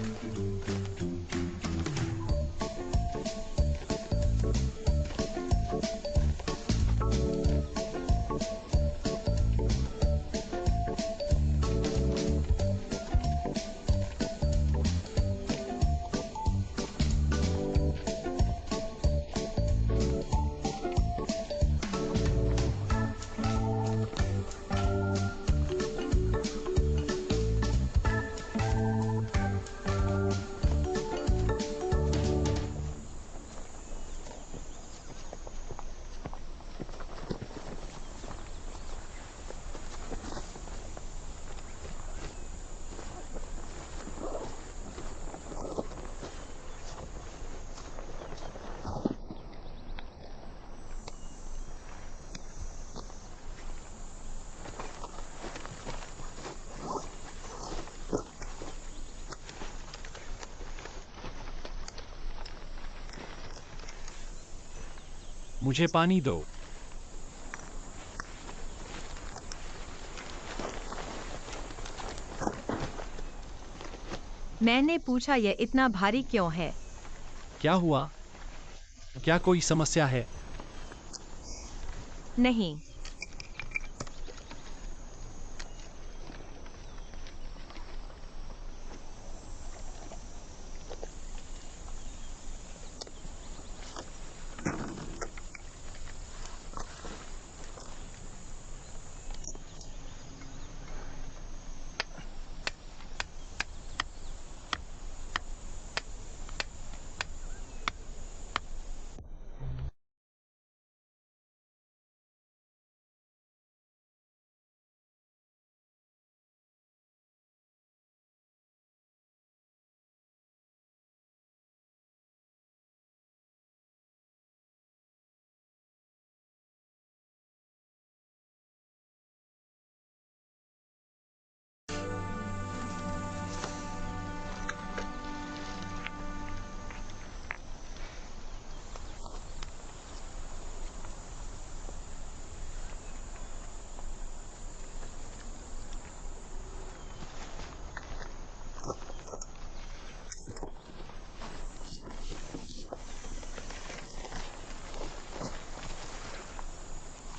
मुझे पानी दो। मैंने पूछा ये इतना भारी क्यों है? क्या हुआ? क्या कोई समस्या है? नहीं।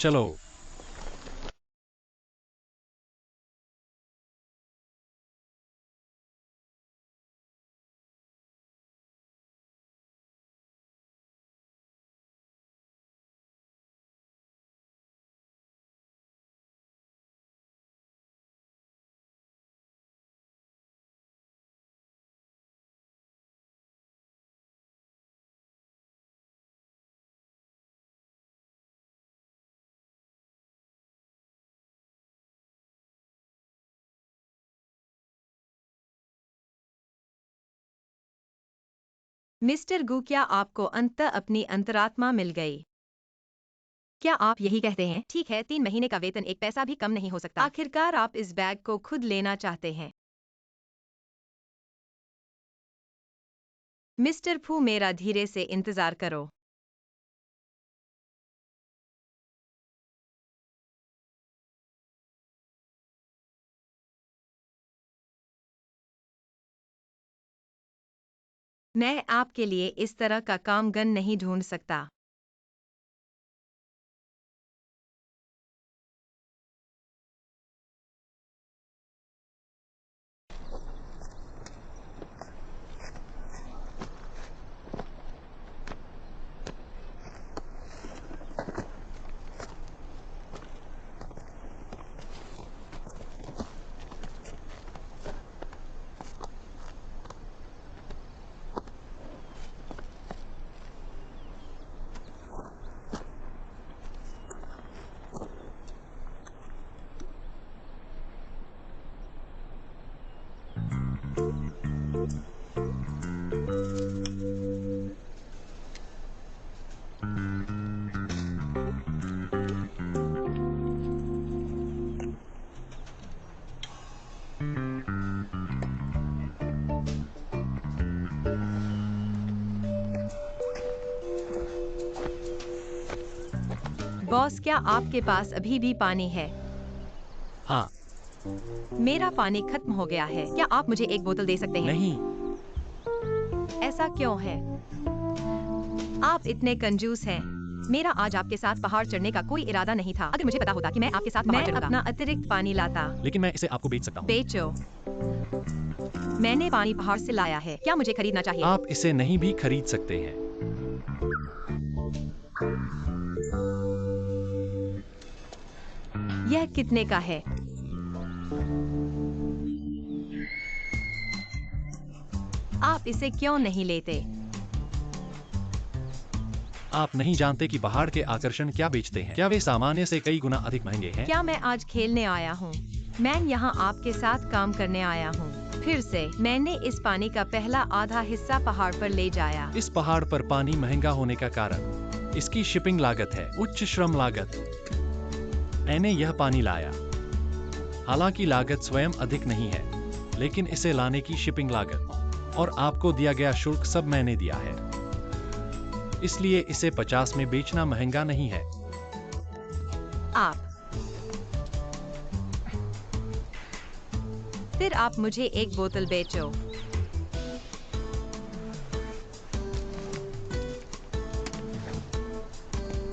चलो। मिस्टर गू, क्या आपको अंततः अपनी अंतरात्मा मिल गई? क्या आप यही कहते हैं? ठीक है, 3 महीने का वेतन एक पैसा भी कम नहीं हो सकता। आखिरकार आप इस बैग को खुद लेना चाहते हैं। मिस्टर फू, मेरा धीरे से इंतजार करो। मैं आपके लिए इस तरह का काम गन नहीं ढूंढ सकता। बॉस, क्या आपके पास अभी भी पानी है? हाँ। मेरा पानी खत्म हो गया है। क्या आप मुझे एक बोतल दे सकते हैं? नहीं। ऐसा क्यों है? आप इतने कंजूस हैं। मेरा आज आपके साथ पहाड़ चढ़ने का कोई इरादा नहीं था। अगर मुझे पता होता कि मैं आपके साथ पहाड़ चढ़ूंगा, मैं अपना अतिरिक्त पानी लाता। लेकिन मैं इसे आपको बेच सकता हूँ। बेचो। मैंने पानी पहाड़ से लाया है। क्या मुझे खरीदना चाहिए? आप इसे नहीं भी खरीद सकते हैं। यह कितने का है? आप इसे क्यों नहीं लेते? आप नहीं जानते कि पहाड़ के आकर्षण क्या बेचते हैं। क्या वे सामान्य से कई गुना अधिक महंगे हैं? क्या मैं आज खेलने आया हूँ? मैं यहाँ आपके साथ काम करने आया हूँ। फिर से मैंने इस पानी का पहला आधा हिस्सा पहाड़ पर ले जाया। इस पहाड़ पर पानी महंगा होने का कारण इसकी शिपिंग लागत है, उच्च श्रम लागत। मैंने यह पानी लाया। हालांकि लागत स्वयं अधिक नहीं है, लेकिन इसे लाने की शिपिंग लागत और आपको दिया गया शुल्क सब मैंने दिया है। इसलिए इसे 50 में बेचना महंगा नहीं है। आप फिर आप मुझे एक बोतल बेचो।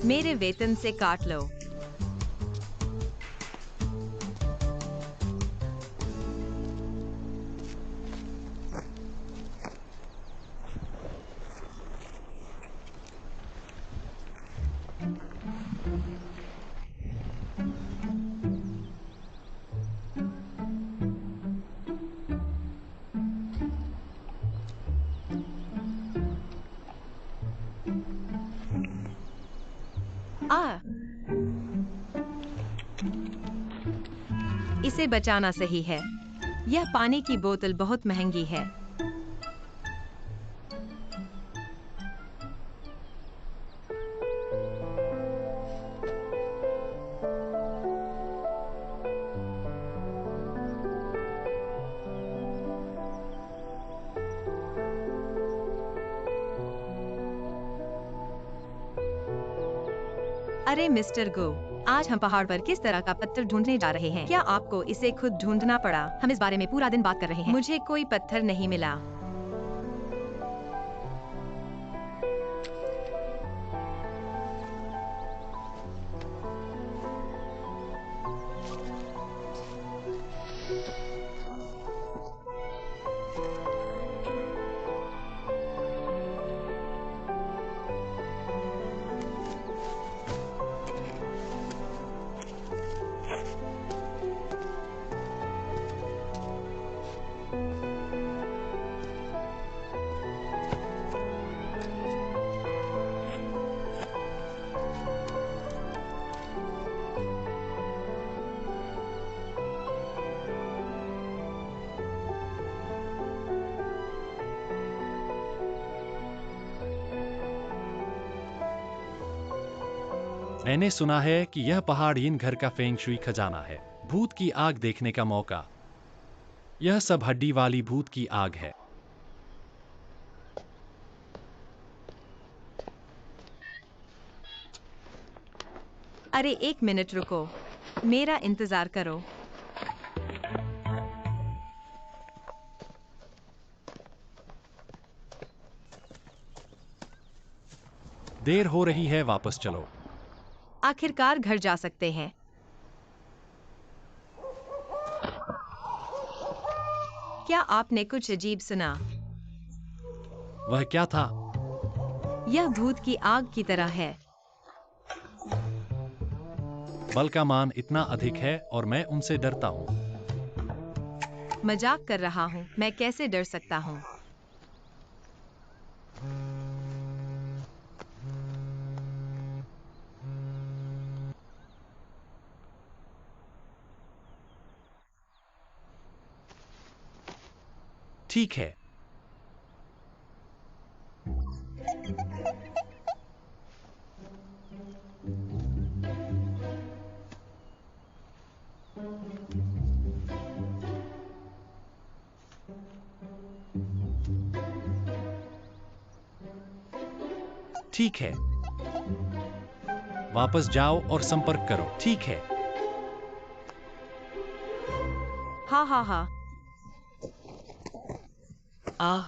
मेरे वेतन से काट लो। आ, इसे बचाना सही है। यह पानी की बोतल बहुत महंगी है। अरे मिस्टर गो, आज हम पहाड़ पर किस तरह का पत्थर ढूंढने जा रहे हैं? क्या आपको इसे खुद ढूंढना पड़ा? हम इस बारे में पूरा दिन बात कर रहे हैं। मुझे कोई पत्थर नहीं मिला। मैंने सुना है कि यह पहाड़ इन घर का फेंग शुई खजाना है। भूत की आग देखने का मौका। यह सब हड्डी वाली भूत की आग है। अरे एक मिनट रुको, मेरा इंतजार करो। देर हो रही है, वापस चलो। आखिरकार घर जा सकते हैं। क्या आपने कुछ अजीब सुना? वह क्या था? यह भूत की आग की तरह है। बल का मान इतना अधिक है और मैं उनसे डरता हूँ। मजाक कर रहा हूँ, मैं कैसे डर सकता हूँ? ठीक है। ठीक है। वापस जाओ और संपर्क करो। ठीक है। हाँ हाँ हाँ। आ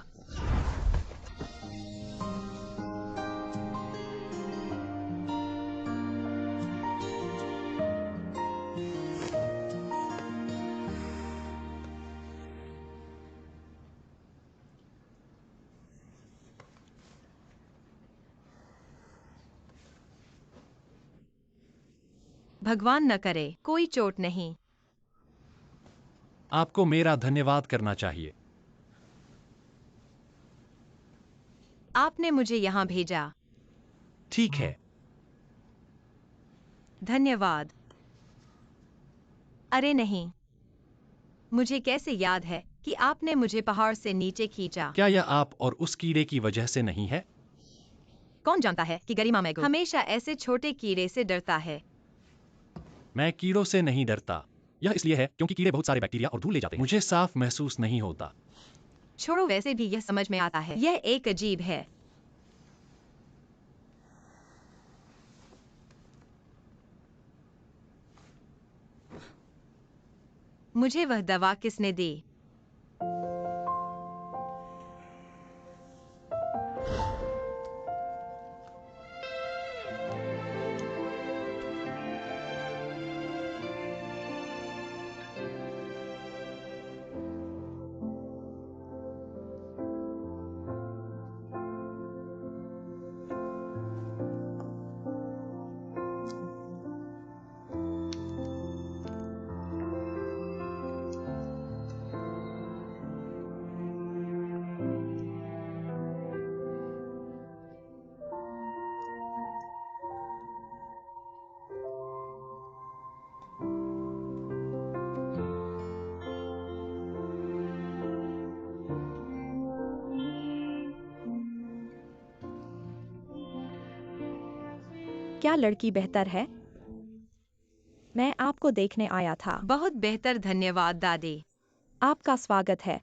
भगवान न करे, कोई चोट नहीं। आपको मेरा धन्यवाद करना चाहिए। आपने मुझे यहाँ भेजा। ठीक है। धन्यवाद। अरे नहीं, मुझे कैसे याद है कि आपने मुझे पहाड़ से नीचे खींचा। क्या यह आप और उस कीड़े की वजह से नहीं है? कौन जानता है कि गरिमा मैगो हमेशा ऐसे छोटे कीड़े से डरता है। मैं कीड़ों से नहीं डरता। यह इसलिए है क्योंकि कीड़े बहुत सारे बैक्टीरिया और धूल ले जाते हैं। मुझे साफ महसूस नहीं होता। छोड़ो, वैसे भी यह समझ में आता है। यह एक अजीब है। मुझे वह दवा किसने दी? क्या लड़की बेहतर है? मैं आपको देखने आया था। बहुत बेहतर, धन्यवाद दादी। आपका स्वागत है।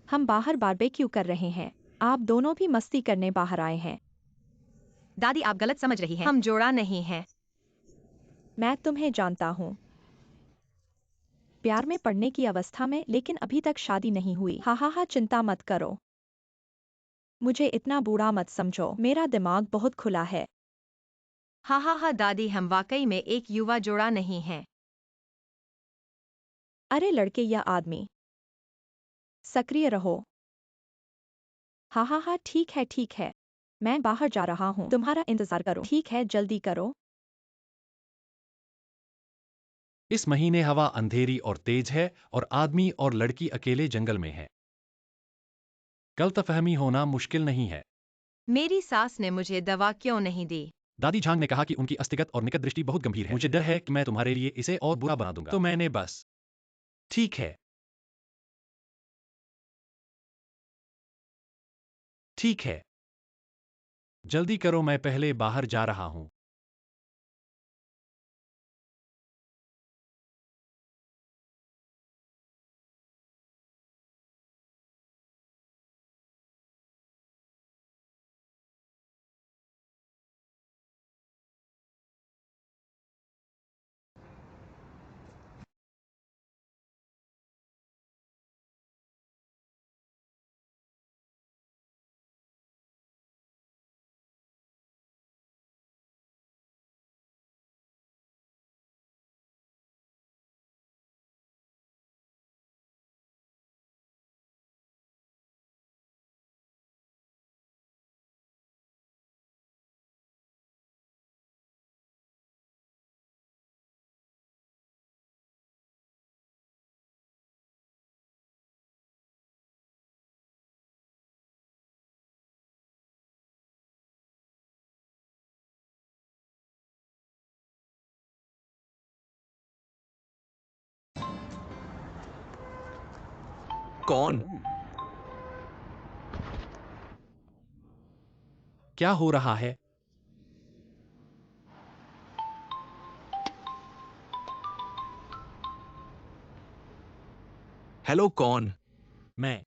हम बाहर बारबेक्यू कर रहे हैं। आप दोनों भी मस्ती करने बाहर आए हैं। दादी, आप गलत समझ रही हैं। हम जोड़ा नहीं हैं। मैं तुम्हें जानता हूँ। प्यार में पड़ने की अवस्था में, लेकिन अभी तक शादी नहीं हुई। हा हा हा, चिंता मत करो। मुझे इतना बूढ़ा मत समझो। मेरा दिमाग बहुत खुला है। हाँ हाँ हाँ दादी, हम वाकई में एक युवा जोड़ा नहीं हैं। अरे लड़के या आदमी, सक्रिय रहो। हाँ हाँ हाँ, ठीक है ठीक है। मैं बाहर जा रहा हूँ, तुम्हारा इंतजार करो। ठीक है, जल्दी करो। इस महीने हवा अंधेरी और तेज है और आदमी और लड़की अकेले जंगल में है। गलतफहमी होना मुश्किल नहीं है। मेरी सास ने मुझे दवा क्यों नहीं दी? दादी झांग ने कहा कि उनकी अस्तिगत और निकट दृष्टि बहुत गंभीर है। मुझे डर है कि मैं तुम्हारे लिए इसे और बुरा बना दूंगा, तो मैंने बस। ठीक है। ठीक है। जल्दी करो, मैं पहले बाहर जा रहा हूं। कौन? क्या हो रहा है? हेलो, कौन? मैं।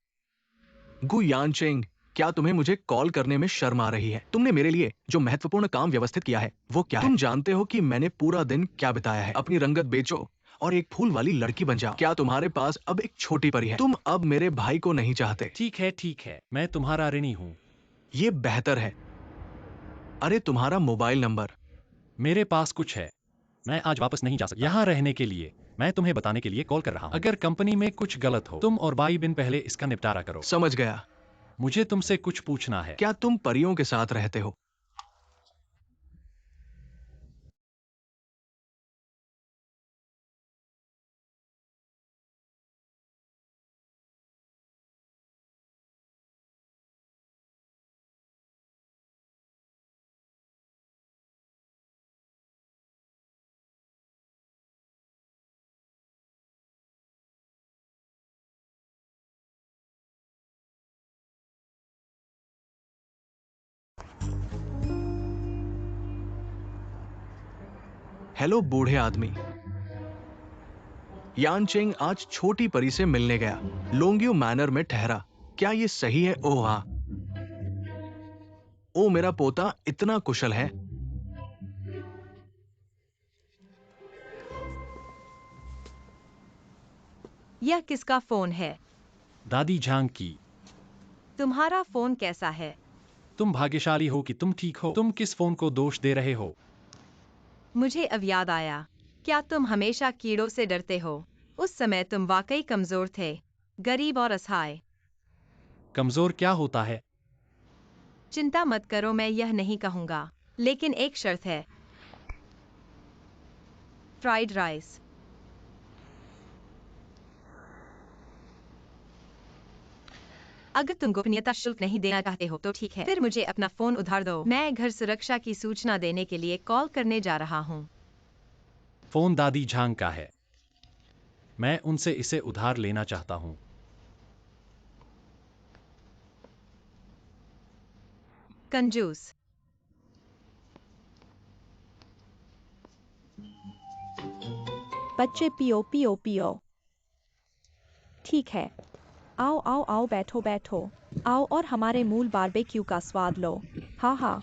गु यानचेंग, क्या तुम्हें मुझे कॉल करने में शर्म आ रही है? तुमने मेरे लिए जो महत्वपूर्ण काम व्यवस्थित किया है वो क्या है? तुम जानते हो कि मैंने पूरा दिन क्या बिताया है? अपनी रंगत बेचो और एक फूल वाली लड़की बन जाओ। क्या तुम्हारे पास अब एक छोटी परी है? तुम अब मेरे भाई को नहीं चाहते। ठीक है, मैं तुम्हारा ऋणी हूँ। ये बेहतर है। अरे, तुम्हारा मोबाइल नंबर? मेरे पास कुछ है। मैं आज वापस नहीं जा सकता। यहाँ रहने के लिए मैं तुम्हें बताने के लिए कॉल कर रहा हूँ। अगर कंपनी में कुछ गलत हो, तुम और बाई बिन पहले इसका निपटारा करो। समझ गया। मुझे तुमसे कुछ पूछना है। क्या तुम परियों के साथ रहते हो? हेलो बूढ़े आदमी। यानचेंग आज छोटी परी से मिलने गया। लोंग्यू मैनर में ठहरा। क्या ये सही है? ओह हाँ। ओ, मेरा पोता इतना कुशल है। यह किसका फोन है? दादी झांग की। तुम्हारा फोन कैसा है? तुम भाग्यशाली हो कि तुम ठीक हो। तुम किस फोन को दोष दे रहे हो? मुझे अब याद आया। क्या तुम हमेशा कीड़ों से डरते हो? उस समय तुम वाकई कमजोर थे, गरीब और असहाय। कमजोर क्या होता है? चिंता मत करो, मैं यह नहीं कहूंगा, लेकिन एक शर्त है। Fried rice. अगर तुम गोपनीयता शुल्क नहीं देना चाहते हो तो ठीक है, फिर मुझे अपना फोन उधार दो। मैं घर सुरक्षा की सूचना देने के लिए कॉल करने जा रहा हूँ। फोन दादी झांग का है। मैं उनसे इसे उधार लेना चाहता हूँ। कंजूस। बच्चे पियो पियो पियो। ठीक है। आओ आओ आओ, बैठो बैठो। आओ और हमारे मूल बारबेक्यू का स्वाद लो। हाँ हाँ।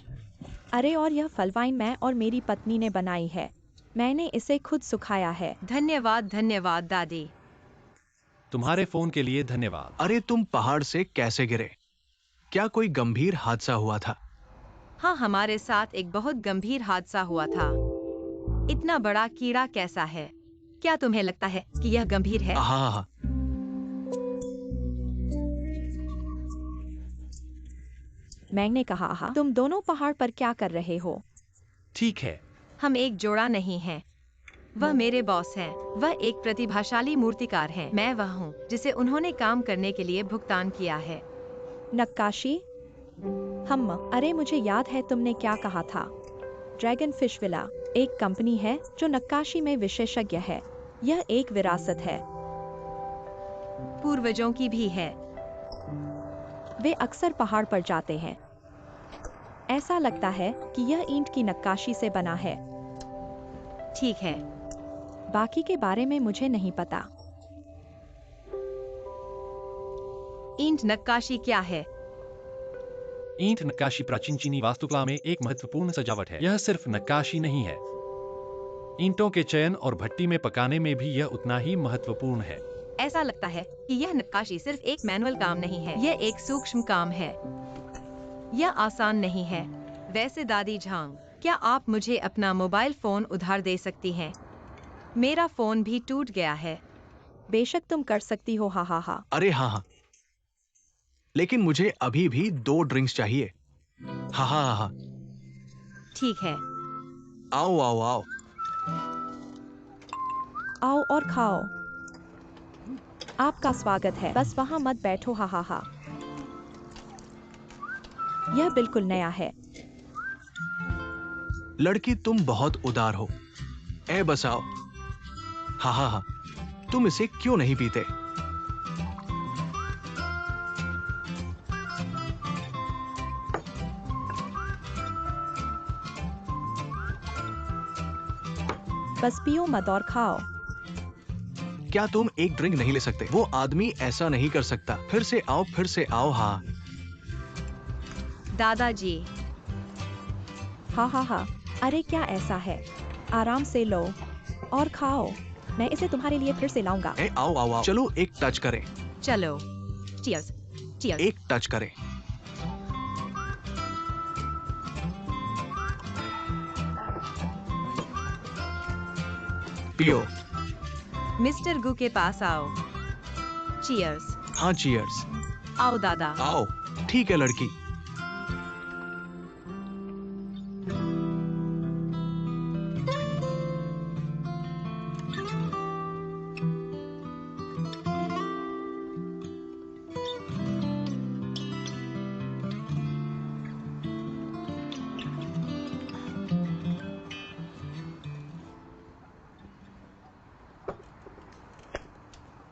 अरे, और यह फल वाइन मैं और मेरी पत्नी ने बनाई है। मैंने इसे खुद सुखाया है। धन्यवाद धन्यवाद दादी। तुम्हारे फोन के लिए धन्यवाद। अरे, तुम पहाड़ से कैसे गिरे? क्या कोई गंभीर हादसा हुआ था? हाँ, हमारे साथ एक बहुत गंभीर हादसा हुआ था। इतना बड़ा कीड़ा कैसा है? क्या तुम्हें लगता है कि यह गंभीर है? हाँ हाँ। मैंने कहा, हाँ, तुम दोनों पहाड़ पर क्या कर रहे हो? ठीक है। हम एक जोड़ा नहीं हैं। वह मेरे बॉस हैं। वह एक प्रतिभाशाली मूर्तिकार हैं। मैं वह हूँ जिसे उन्होंने काम करने के लिए भुगतान किया है। नक्काशी? अरे, मुझे याद है तुमने क्या कहा था। ड्रैगन फिश विला एक कंपनी है जो नक्काशी में विशेषज्ञ है। यह एक विरासत है। पूर्वजों की भी है। वे अक्सर पहाड़ पर जाते हैं। ऐसा लगता है कि यह ईंट की नक्काशी से बना है। ठीक है। बाकी के बारे में मुझे नहीं पता। ईंट नक्काशी क्या है? ईंट नक्काशी प्राचीन चीनी वास्तुकला में एक महत्वपूर्ण सजावट है। यह सिर्फ नक्काशी नहीं है। ईंटों के चयन और भट्टी में पकाने में भी यह उतना ही महत्वपूर्ण है। ऐसा लगता है कि यह नक्काशी सिर्फ एक मैनुअल काम नहीं है, यह एक सूक्ष्म काम है। यह आसान नहीं है। वैसे दादी झांग, क्या आप मुझे अपना मोबाइल फोन उधार दे सकती हैं? मेरा फोन भी टूट गया है। बेशक तुम कर सकती हो। हा हा हा। अरे हाँ हाँ, लेकिन मुझे अभी भी 2 ड्रिंक्स चाहिए। हाँ हाँ हाँ हाँ। ठीक है। आओ आओ आओ। आओ और खाओ। आपका स्वागत है। बस वहाँ मत बैठो। हा हा हा। यह बिल्कुल नया है। लड़की, तुम बहुत उदार हो। बस आओ। हाँ हाँ हाँ। तुम इसे क्यों नहीं पीते? बस पियो मत और खाओ। क्या तुम एक ड्रिंक नहीं ले सकते? वो आदमी ऐसा नहीं कर सकता। फिर से आओ, फिर से आओ। हाँ दादाजी। हाँ हाँ हाँ। अरे क्या ऐसा है? आराम से लो और खाओ। मैं इसे तुम्हारे लिए फिर से लाऊंगा। आओ आओ आओ, चलो एक टच करें। चलो। चीयर्स। चीयर्स। एक टच करें। पियो। मिस्टर गु के पास आओ। चीयर्स। हाँ चीयर्स। आओ दादा। आओ। ठीक है लड़की।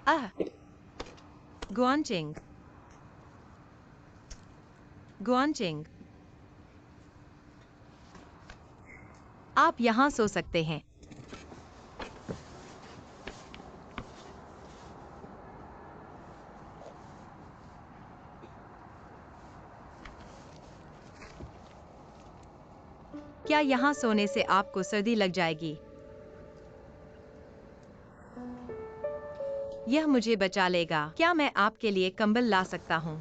आह। गुआनचिंग। गुआनचिंग। आप यहाँ सो सकते हैं। क्या यहाँ सोने से आपको सर्दी लग जाएगी? यह मुझे बचा लेगा। क्या मैं आपके लिए कंबल ला सकता हूँ?